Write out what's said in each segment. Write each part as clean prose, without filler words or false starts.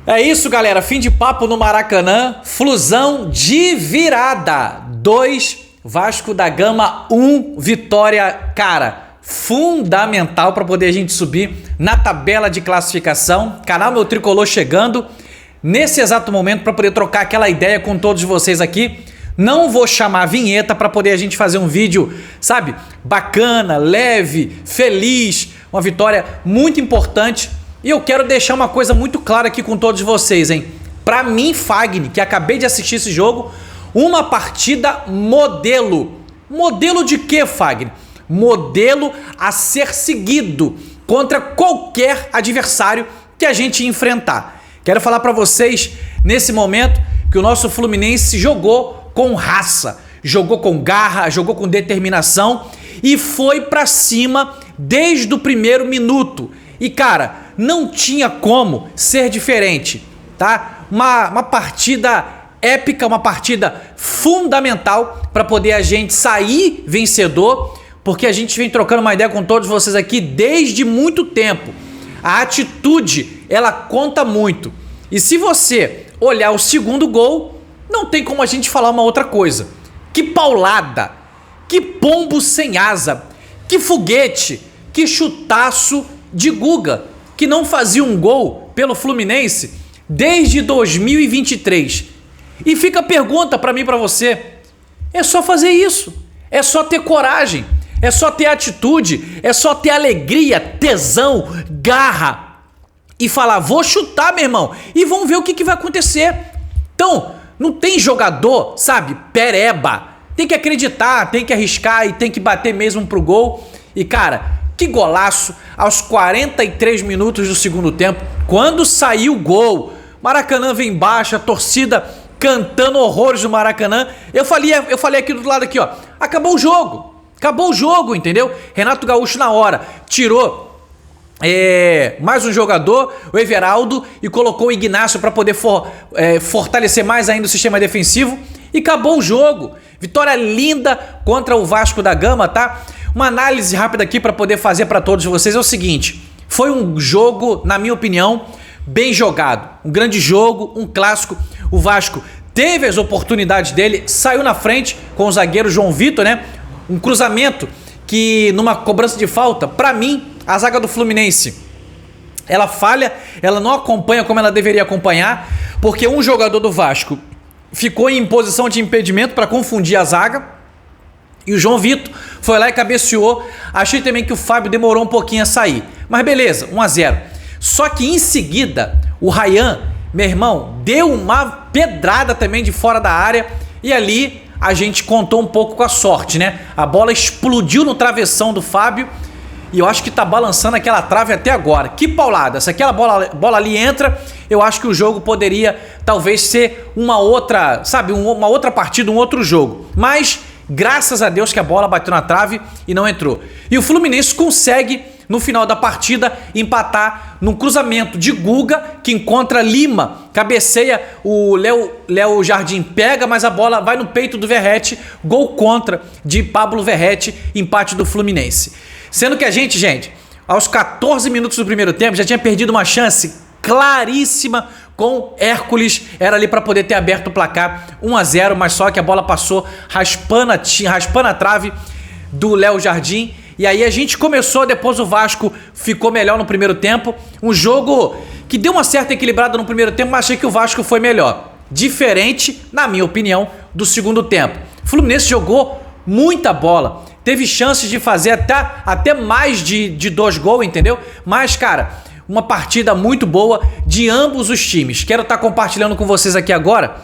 É isso, galera. Fim de papo no Maracanã. Flusão de virada. 2, Vasco da Gama 1, vitória, cara, fundamental para poder a gente subir na tabela de classificação. Canal Meu Tricolor chegando nesse exato momento para poder trocar aquela ideia com todos vocês aqui. Não vou chamar a vinheta para poder a gente fazer um vídeo, sabe, bacana, leve, feliz, uma vitória muito importante. E eu quero deixar uma coisa muito clara aqui com todos vocês, hein? Pra mim, Fagner, que acabei de assistir esse jogo, uma partida modelo. Modelo de quê, Fagner? Modelo a ser seguido contra qualquer adversário que a gente enfrentar. Quero falar pra vocês, nesse momento, que o nosso Fluminense jogou com raça, jogou com garra, jogou com determinação e foi pra cima desde o primeiro minuto. E, cara, não tinha como ser diferente, tá? Uma partida épica, uma partida fundamental para poder a gente sair vencedor, porque a gente vem trocando uma ideia com todos vocês aqui desde muito tempo. A atitude, ela conta muito. E se você olhar o segundo gol, não tem como a gente falar uma outra coisa. Que paulada, que pombo sem asa, que foguete, que chutaço de Guga, que não fazia um gol pelo Fluminense desde 2023. E fica a pergunta para mim e para você, é só fazer isso, é só ter coragem, é só ter atitude, é só ter alegria, tesão, garra e falar, vou chutar, meu irmão, e vamos ver o que vai acontecer. Então, não tem jogador, sabe, pereba, tem que acreditar, tem que arriscar e tem que bater mesmo pro gol. E, cara, que golaço aos 43 minutos do segundo tempo. Quando saiu o gol, Maracanã vem embaixo, a torcida cantando horrores do Maracanã. Eu falei aqui do lado aqui, ó. Acabou o jogo, entendeu? Renato Gaúcho na hora tirou mais um jogador, o Everaldo, e colocou o Ignacio para poder fortalecer mais ainda o sistema defensivo. E acabou o jogo. Vitória linda contra o Vasco da Gama, tá? Uma análise rápida aqui para poder fazer para todos vocês é o seguinte: foi um jogo, na minha opinião, bem jogado. Um grande jogo, um clássico. O Vasco teve as oportunidades dele, saiu na frente com o zagueiro João Vitor, né? Um cruzamento que, numa cobrança de falta, para mim, a zaga do Fluminense, ela falha, ela não acompanha como ela deveria acompanhar, porque um jogador do Vasco ficou em posição de impedimento para confundir a zaga. E o João Vitor foi lá e cabeceou. Achei também que o Fábio demorou um pouquinho a sair. Mas beleza, 1-0. Só que em seguida, o Ryan, meu irmão, deu uma pedrada também de fora da área. E ali a gente contou um pouco com a sorte, né? A bola explodiu no travessão do Fábio. E eu acho que tá balançando aquela trave até agora. Que paulada. Se aquela bola ali entra, eu acho que o jogo poderia talvez ser uma outra, sabe? Uma outra partida, um outro jogo. Mas graças a Deus que a bola bateu na trave e não entrou. E o Fluminense consegue, no final da partida, empatar num cruzamento de Guga, que encontra Lima, cabeceia, o Léo Jardim pega, mas a bola vai no peito do Verratti, gol contra de Pablo Verratti, empate do Fluminense. Sendo que a gente, aos 14 minutos do primeiro tempo, já tinha perdido uma chance claríssima com Hércules, era ali para poder ter aberto o placar 1-0, mas só que a bola passou raspando a trave do Léo Jardim. E aí a gente começou, depois o Vasco ficou melhor no primeiro tempo. Um jogo que deu uma certa equilibrada no primeiro tempo, mas achei que o Vasco foi melhor. Diferente, na minha opinião, do segundo tempo. O Fluminense jogou muita bola, teve chances de fazer até mais de 2 gols, entendeu? Mas, cara, uma partida muito boa de ambos os times. Quero estar compartilhando com vocês aqui agora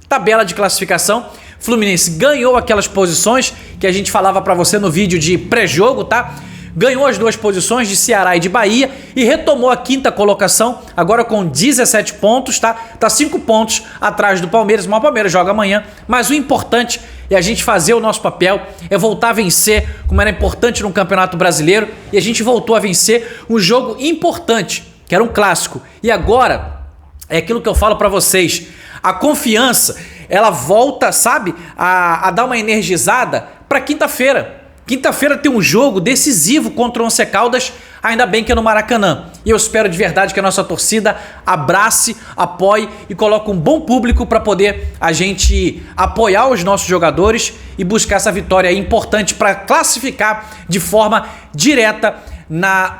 tabela de classificação. Fluminense ganhou aquelas posições que a gente falava para você no vídeo de pré-jogo, tá? Ganhou as 2 posições de Ceará e de Bahia e retomou a 5ª colocação, agora com 17 pontos, tá? Tá 5 pontos atrás do Palmeiras, mas o Palmeiras joga amanhã. Mas o importante é a gente fazer o nosso papel, é voltar a vencer, como era importante no Campeonato Brasileiro, e a gente voltou a vencer um jogo importante, que era um clássico. E agora, é aquilo que eu falo para vocês, a confiança, ela volta, sabe, a dar uma energizada para quinta-feira. Quinta-feira tem um jogo decisivo contra o Once Caldas, ainda bem que é no Maracanã. E eu espero de verdade que a nossa torcida abrace, apoie e coloque um bom público para poder a gente apoiar os nossos jogadores e buscar essa vitória importante para classificar de forma direta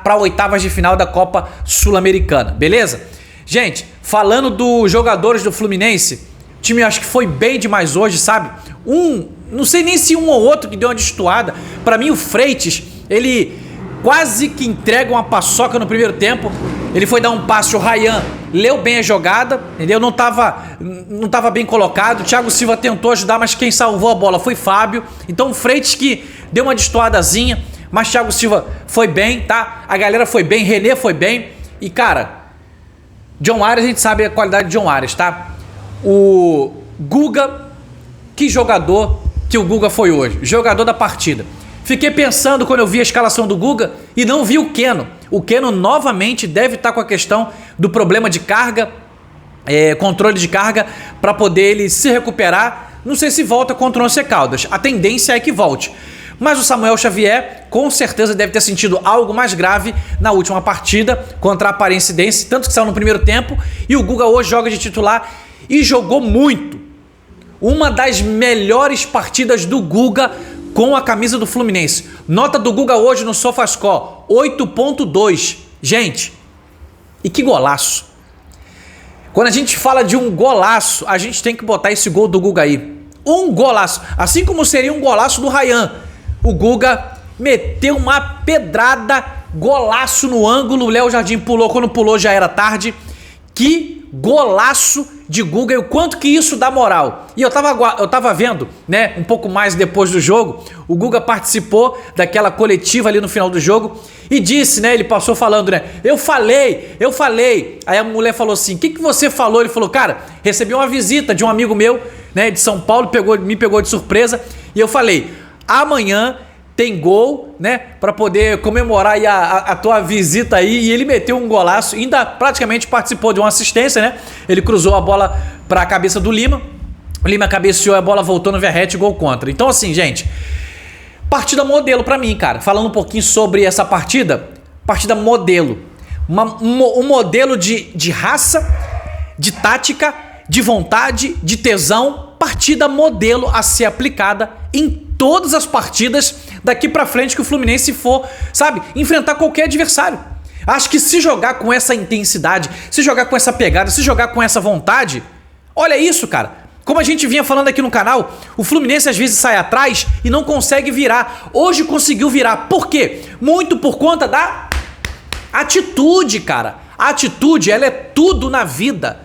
para oitavas de final da Copa Sul-Americana, beleza? Gente, falando dos jogadores do Fluminense, o time acho que foi bem demais hoje, sabe? Não sei nem se um ou outro que deu uma destoada. Pra mim o Freitas, ele quase que entrega uma paçoca no primeiro tempo. Ele foi dar um passe, o Ryan leu bem a jogada, entendeu? Não tava bem colocado. O Thiago Silva tentou ajudar, mas quem salvou a bola foi Fábio. Então o Freitas que deu uma destoadazinha, mas Thiago Silva foi bem, tá? A galera foi bem, René foi bem. E cara, John Arias, a gente sabe a qualidade de John Arias, tá? O Guga, que jogador que o Guga foi hoje, jogador da partida. Fiquei pensando quando eu vi a escalação do Guga e não vi o Keno. O Keno novamente deve estar com a questão do problema de carga, controle de carga, para poder ele se recuperar. Não sei se volta contra o Once Caldas. A tendência é que volte. Mas o Samuel Xavier com certeza deve ter sentido algo mais grave na última partida contra a Aparecidense, tanto que saiu no primeiro tempo, e o Guga hoje joga de titular e jogou muito. Uma das melhores partidas do Guga com a camisa do Fluminense. Nota do Guga hoje no SofaScore, 8.2. Gente, e que golaço. Quando a gente fala de um golaço, a gente tem que botar esse gol do Guga aí. Um golaço. Assim como seria um golaço do Ryan. O Guga meteu uma pedrada, golaço no ângulo. O Léo Jardim pulou, quando pulou já era tarde. Que golaço de Guga e o quanto que isso dá moral. E eu tava vendo, né, um pouco mais depois do jogo, o Guga participou daquela coletiva ali no final do jogo e disse, né, ele passou falando, né, eu falei. Aí a mulher falou assim, o que você falou? Ele falou, cara, recebi uma visita de um amigo meu, né, de São Paulo, me pegou de surpresa e eu falei, amanhã tem gol, né, para poder comemorar aí a tua visita aí, e ele meteu um golaço, ainda praticamente participou de uma assistência, né, ele cruzou a bola para a cabeça do Lima, o Lima cabeceou, a bola voltou no Verratti, gol contra. Então assim, gente, partida modelo para mim, cara, falando um pouquinho sobre essa partida modelo, um modelo de raça, de tática, de vontade, de tesão, partida modelo a ser aplicada em todas as partidas daqui pra frente que o Fluminense for, sabe, enfrentar qualquer adversário. Acho que se jogar com essa intensidade, se jogar com essa pegada, se jogar com essa vontade, olha isso, cara. Como a gente vinha falando aqui no canal, o Fluminense às vezes sai atrás e não consegue virar. Hoje conseguiu virar. Por quê? Muito por conta da atitude, cara. A atitude, ela é tudo na vida.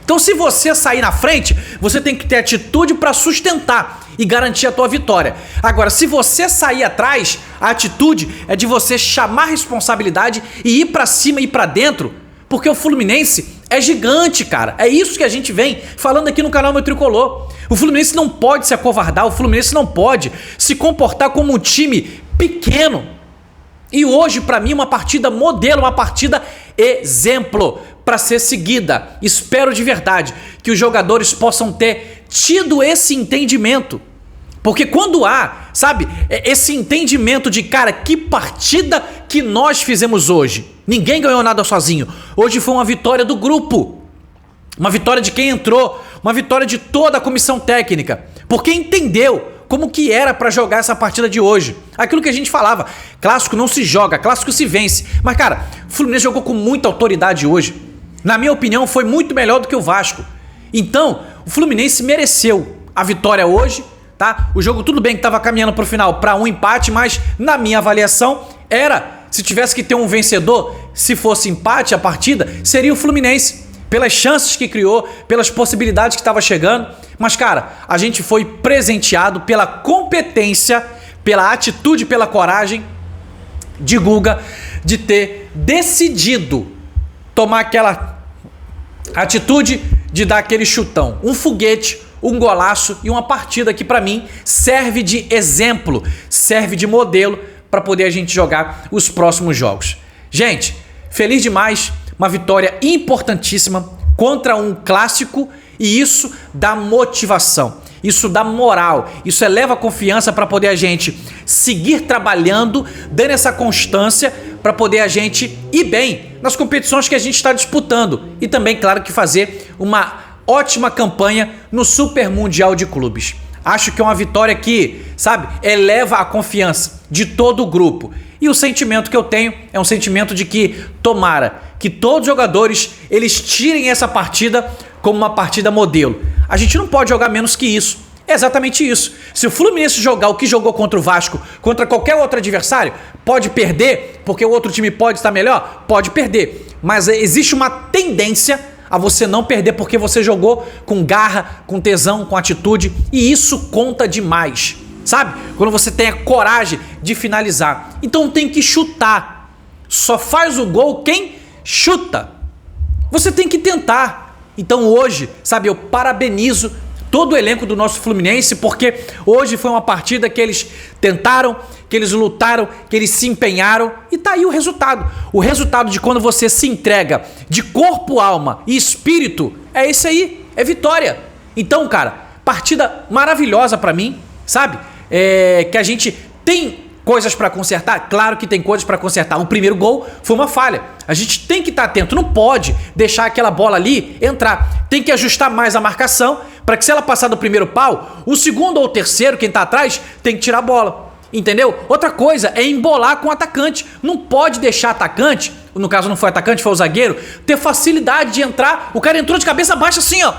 Então se você sair na frente, você tem que ter atitude para sustentar e garantir a tua vitória. Agora, se você sair atrás, a atitude é de você chamar responsabilidade e ir para cima e ir para dentro, porque o Fluminense é gigante, cara. É isso que a gente vem falando aqui no canal Meu Tricolor. O Fluminense não pode se acovardar, o Fluminense não pode se comportar como um time pequeno. E hoje, para mim, uma partida modelo, uma partida exemplo para ser seguida. Espero de verdade que os jogadores possam ter tido esse entendimento. Porque quando há, sabe, esse entendimento de, cara, que partida que nós fizemos hoje. Ninguém ganhou nada sozinho. Hoje foi uma vitória do grupo. Uma vitória de quem entrou. Uma vitória de toda a comissão técnica. Porque entendeu como que era para jogar essa partida de hoje. Aquilo que a gente falava, clássico não se joga, clássico se vence. Mas, cara, o Fluminense jogou com muita autoridade hoje. Na minha opinião, foi muito melhor do que o Vasco. Então, o Fluminense mereceu a vitória hoje, tá? O jogo tudo bem que estava caminhando pro final para um empate, mas na minha avaliação se tivesse que ter um vencedor, se fosse empate a partida, seria o Fluminense. Pelas chances que criou, pelas possibilidades que estava chegando. Mas, cara, a gente foi presenteado pela competência, pela atitude, pela coragem de Guga de ter decidido tomar aquela atitude de dar aquele chutão. Um foguete, um golaço e uma partida que, pra mim, serve de exemplo, serve de modelo para poder a gente jogar os próximos jogos. Gente, feliz demais. Uma vitória importantíssima contra um clássico e isso dá motivação. isso dá moral, isso eleva a confiança para poder a gente seguir trabalhando, dando essa constância para poder a gente ir bem nas competições que a gente está disputando e também, claro, que fazer uma ótima campanha no Super Mundial de Clubes. Acho que é uma vitória que, sabe, eleva a confiança de todo o grupo. E o sentimento que eu tenho é um sentimento de que tomara que todos os jogadores eles tirem essa partida como uma partida modelo. A gente não pode jogar menos que isso. É exatamente isso. Se o Fluminense jogar o que jogou contra o Vasco, contra qualquer outro adversário, pode perder, porque o outro time pode estar melhor? Pode perder. Mas existe uma tendência a você não perder porque você jogou com garra, com tesão, com atitude, e isso conta demais, sabe? Quando você tem a coragem de finalizar. Então tem que chutar. Só faz o gol quem chuta. Você tem que tentar. Então hoje, sabe, eu parabenizo todo o elenco do nosso Fluminense, porque hoje foi uma partida que eles tentaram, que eles lutaram, que eles se empenharam e tá aí o resultado. O resultado de quando você se entrega de corpo, alma e espírito é esse aí, é vitória. Então, cara, partida maravilhosa pra mim, sabe? Que a gente tem coisas pra consertar, claro que tem coisas pra consertar. O primeiro gol foi uma falha. A gente tem que estar atento, não pode deixar aquela bola ali entrar. Tem que ajustar mais a marcação para que se ela passar do primeiro pau, o segundo ou o terceiro, quem tá atrás, tem que tirar a bola. Entendeu? Outra coisa é embolar com o atacante. Não pode deixar atacante, no caso não foi atacante, foi o zagueiro, ter facilidade de entrar. O cara entrou de cabeça baixa assim, ó,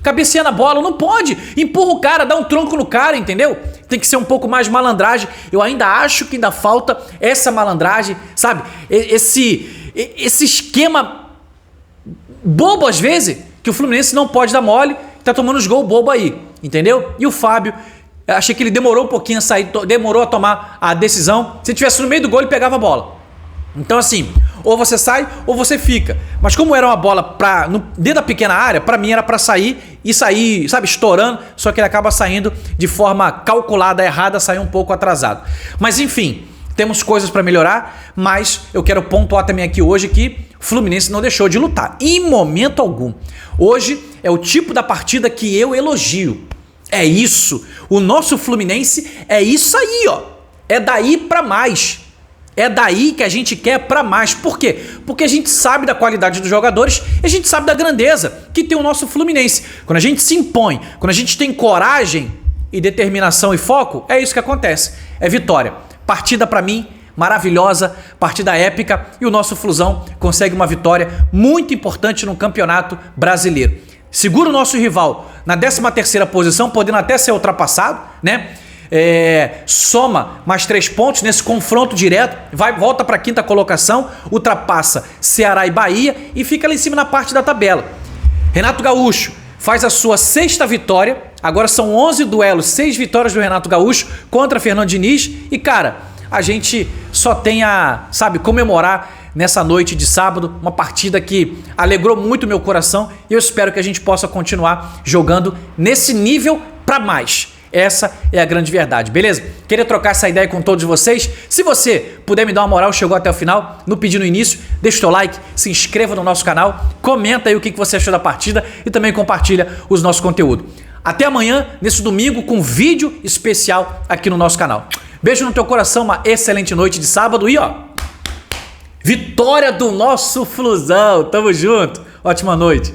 cabeceando a bola. Não pode. Empurra o cara, dá um tronco no cara, entendeu? Tem que ser um pouco mais malandragem. Eu ainda acho que ainda falta essa malandragem, sabe? Esse esquema bobo às vezes, que o Fluminense não pode dar mole, tá tomando os gols bobo aí, entendeu? E o Fábio, achei que ele demorou um pouquinho a sair, demorou a tomar a decisão. Se tivesse no meio do gol, ele pegava a bola. Então assim, ou você sai ou você fica. Mas como era uma bola dentro da pequena área, pra mim era pra sair e sair, sabe, estourando, só que ele acaba saindo de forma calculada, errada, saiu um pouco atrasado. Mas enfim, temos coisas pra melhorar, mas eu quero pontuar também aqui hoje que o Fluminense não deixou de lutar, em momento algum. Hoje é o tipo da partida que eu elogio. É isso. O nosso Fluminense é isso aí, ó. É daí pra mais. É daí que a gente quer pra mais. Por quê? Porque a gente sabe da qualidade dos jogadores e a gente sabe da grandeza que tem o nosso Fluminense. Quando a gente se impõe, quando a gente tem coragem e determinação e foco, é isso que acontece. É vitória. Partida pra mim maravilhosa, partida épica, e o nosso Flusão consegue uma vitória muito importante no Campeonato Brasileiro. Segura o nosso rival na 13ª posição, podendo até ser ultrapassado, né? Soma mais 3 pontos nesse confronto direto, volta para a 5ª colocação, ultrapassa Ceará e Bahia e fica lá em cima na parte da tabela. Renato Gaúcho faz a sua 6ª vitória, agora são 11 duelos, 6 vitórias do Renato Gaúcho contra Fernando Diniz e, cara, a gente só tem a, sabe, comemorar nessa noite de sábado, uma partida que alegrou muito meu coração e eu espero que a gente possa continuar jogando nesse nível para mais. Essa é a grande verdade, beleza? Queria trocar essa ideia com todos vocês. Se você puder me dar uma moral, chegou até o final, não pedi no início, deixa o teu like, se inscreva no nosso canal, comenta aí o que você achou da partida e também compartilha os nossos conteúdos. Até amanhã, nesse domingo, com vídeo especial aqui no nosso canal. Beijo no teu coração, uma excelente noite de sábado e ó, vitória do nosso Flusão, tamo junto, ótima noite.